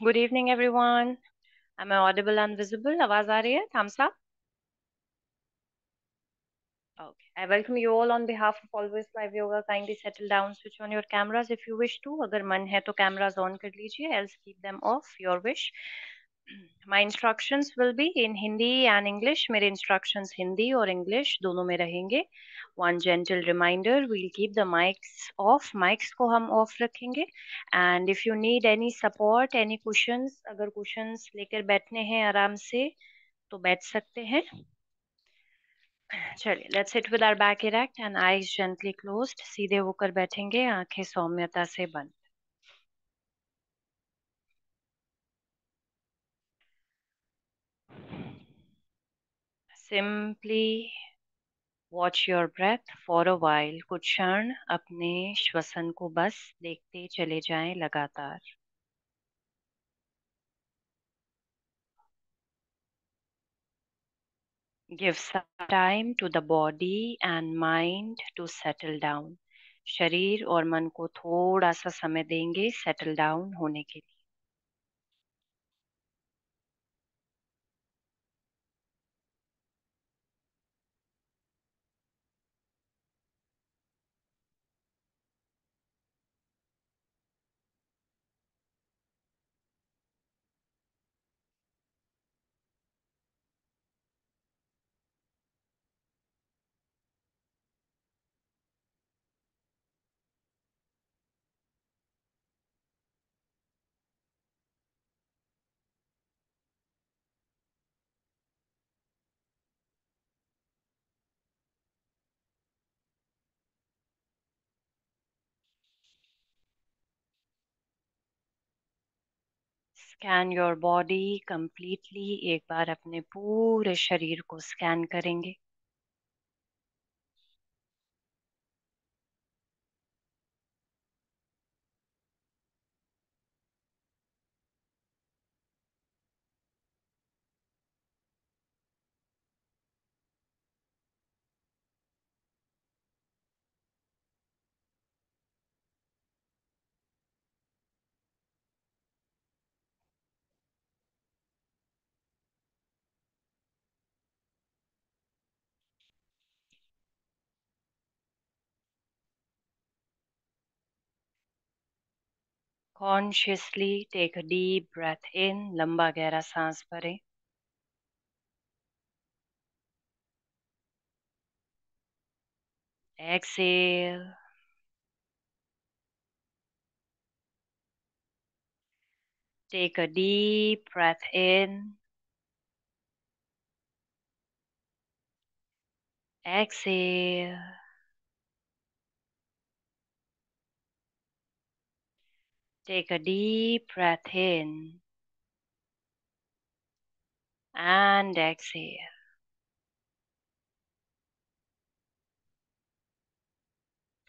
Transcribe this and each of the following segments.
Good evening, everyone. Am I audible and visible? आवाज आ रही है? Thumbs up. Okay. I welcome you all on behalf of Always Live Yoga. Kindly settle down, switch on your cameras if you wish to. अगर मन है तो cameras on कर लीजिए, else keep them off. Your wish. My instructions will be in Hindi and English. मेरे instructions Hindi और English दोनों में रहेंगे. One gentle reminder, we'll keep the mics off. Mics को हम off रखेंगे. And if you need any support, any cushions, अगर cushions लेकर बैठने हैं आराम से तो बैठ सकते हैं. चलिए, let's sit with our back erect and eyes gently closed. सीधे होकर बैठेंगे, आंखें सौम्यता से बंद. Simply watch your breath for a while. कुछ क्षण अपने श्वसन को बस देखते चले जाएं लगातार. Give some time to the body and mind to settle down. शरीर और मन को थोड़ा सा समय देंगे सेटल डाउन होने के लिए. Scan your body completely. एक बार अपने पूरे शरीर को स्कैन करेंगे. Consciously take a deep breath in. लंबा गहरा सांस भरें. Exhale. Take a deep breath in. Exhale. Take a deep breath in and exhale.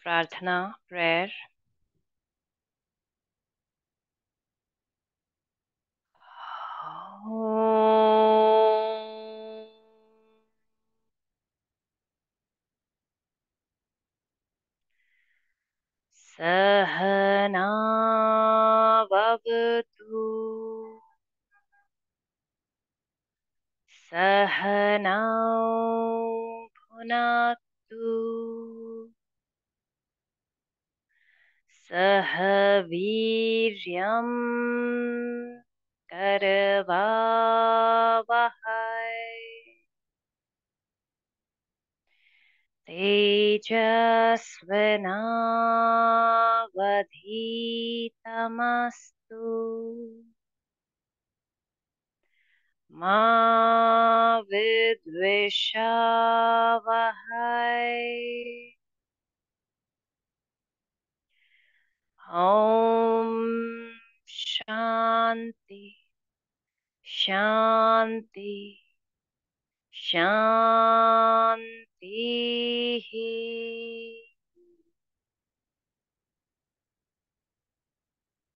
प्रार्थना, prayer. सहना भवतु. सहनौ भुनक्तु. सह वीर्यं करवावहै. तेजस्विनावधीतमस्तु. मा विद्विषावहै. ॐ शान्ति शान्ति शान्तिः.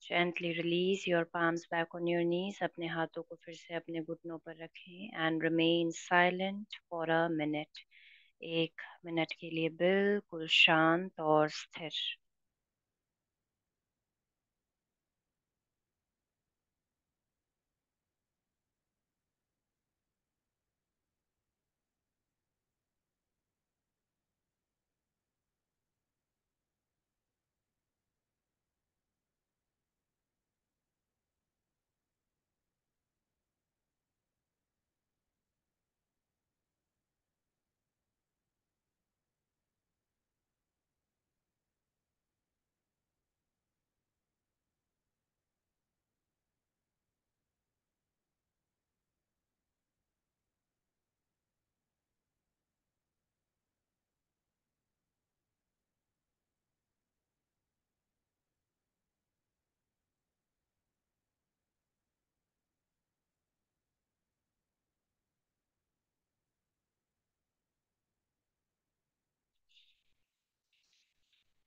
Gently release your palms back on your knees. अपने हाथों को फिर से अपने घुटनों पर रखें and remain silent for a minute. 1 minute के लिए बिल्कुल शांत और स्थिर.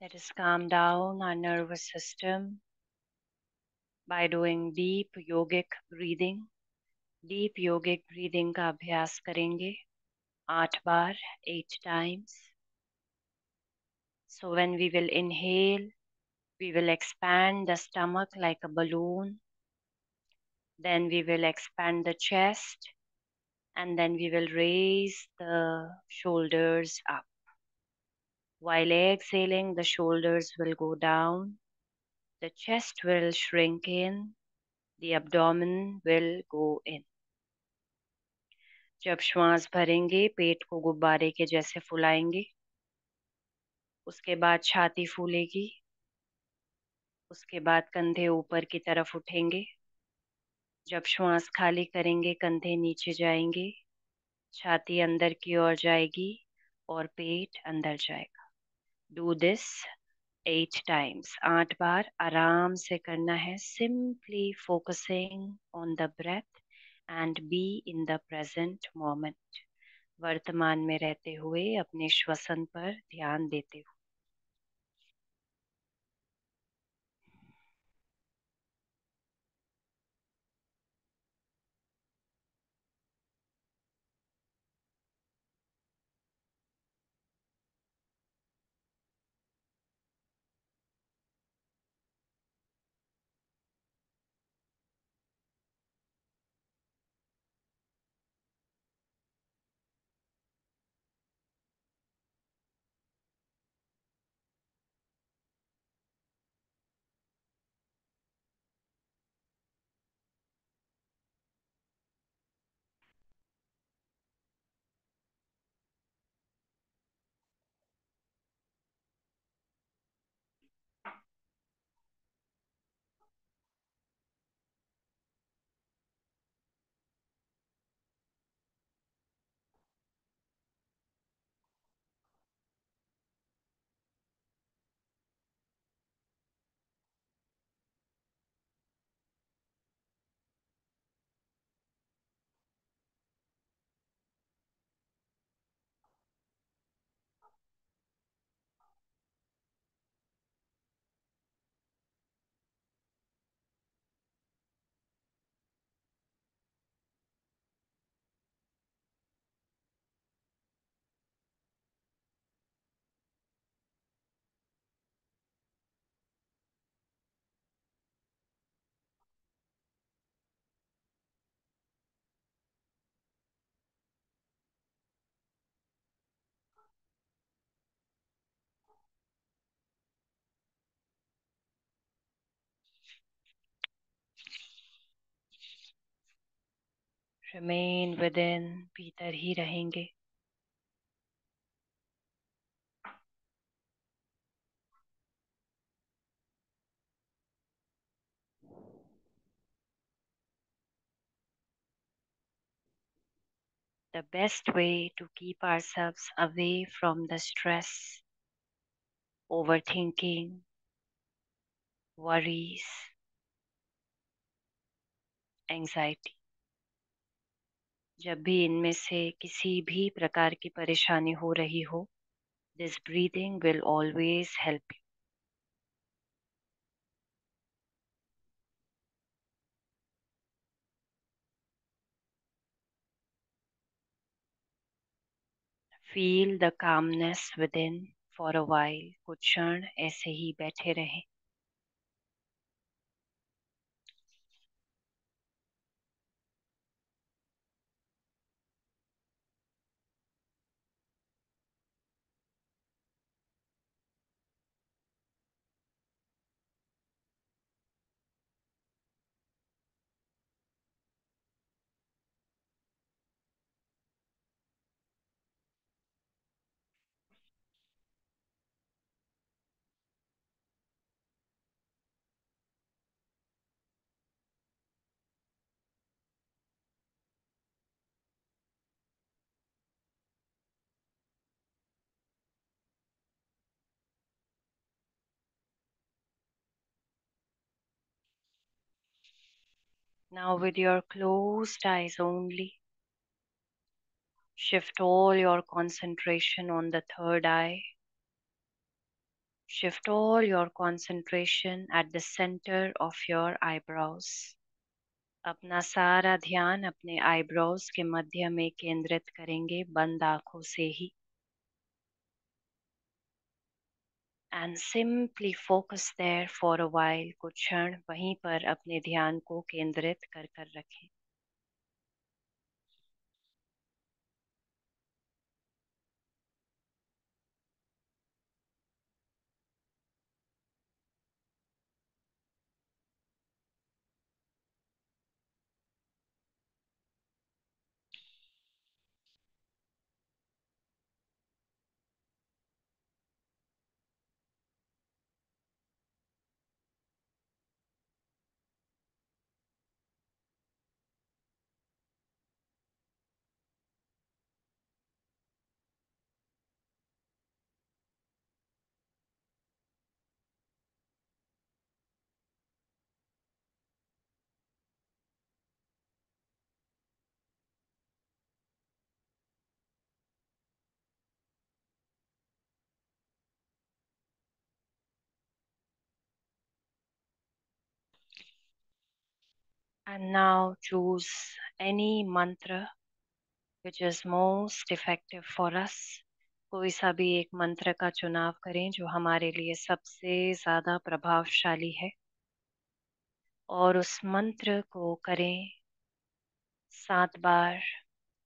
Let us calm down our nervous system by doing deep yogic breathing. Deep yogic breathing का अभ्यास करेंगे 8 बार, 8 times. So when we will inhale, we will expand the stomach like a balloon. Then we will expand the chest, and then we will raise the shoulders up. While exhaling, the shoulders will go down, the chest will shrink in, the abdomen will go in. जब श्वास भरेंगे पेट को गुब्बारे के जैसे फुलाएंगे, उसके बाद छाती फूलेगी, उसके बाद कंधे ऊपर की तरफ उठेंगे. जब श्वास खाली करेंगे कंधे नीचे जाएंगे, छाती अंदर की ओर जाएगी और पेट अंदर जाएगा. Do this 8 times. 8 बार आराम से करना है. Simply focusing on the breath and be in the present moment. वर्तमान में रहते हुए अपने श्वसन पर ध्यान देते हुए. रिमेन विद इन, भीतर ही रहेंगे. The best way to keep ourselves away from the stress, overthinking, worries, anxiety. जब भी इनमें से किसी भी प्रकार की परेशानी हो रही हो, this breathing will always help you. Feel the calmness within for a while. कुछ क्षण ऐसे ही बैठे रहें. Now with your closed eyes only, shift all your concentration on the third eye. Shift all your concentration at the center of your eyebrows. अपना सारा ध्यान अपने eyebrows के मध्य में केंद्रित करेंगे बंद आंखों से ही. And simply focus there for a while. कुछ क्षण वहीं पर अपने ध्यान को केंद्रित कर कर रखें. And now choose any mantra which is most effective for us. कोई सा भी एक मंत्र का चुनाव करें जो हमारे लिए सबसे ज्यादा प्रभावशाली है और उस मंत्र को करें 7 बार,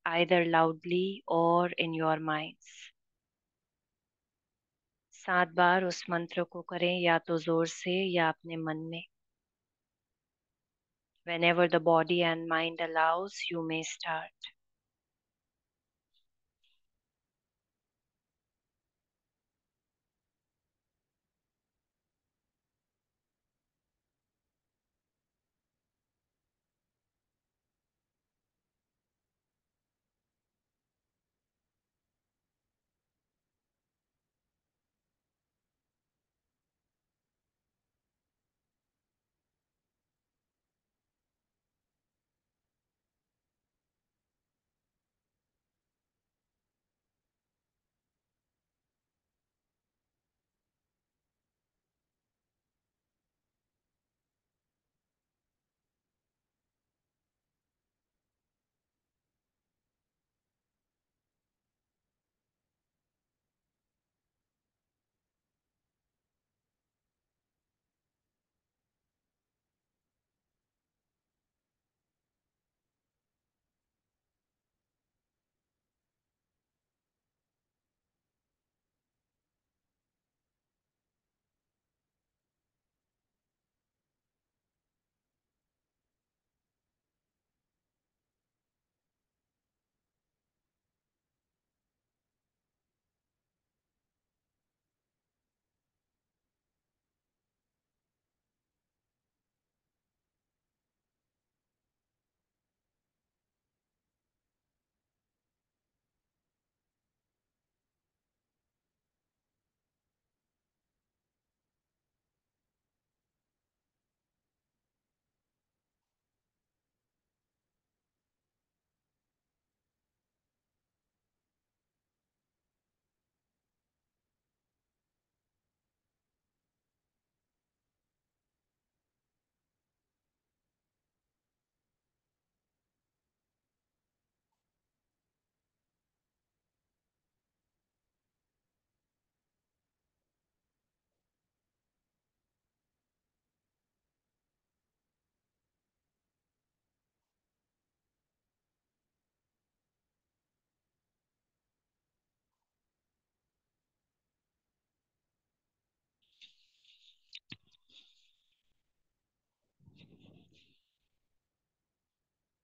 either loudly or in your minds. 7 बार उस मंत्र को करें या तो जोर से या अपने मन में. Whenever the body and mind allows, you may start.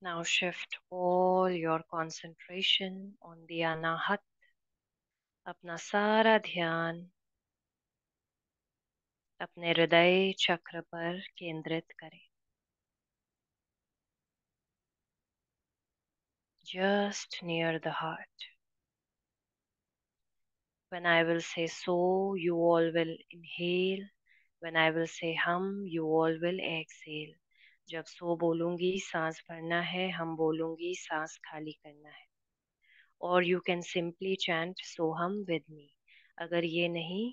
Now shift all your concentration on the Anahat. अपना सारा ध्यान अपने हृदय चक्र पर केंद्रित करें. Just near the heart. When I will say so, you all will inhale. When I will say hum, you all will exhale. जब सो बोलूंगी सांस भरना है, हम बोलूंगी सांस खाली करना है. Or you can simply chant soham with me. अगर ये नहीं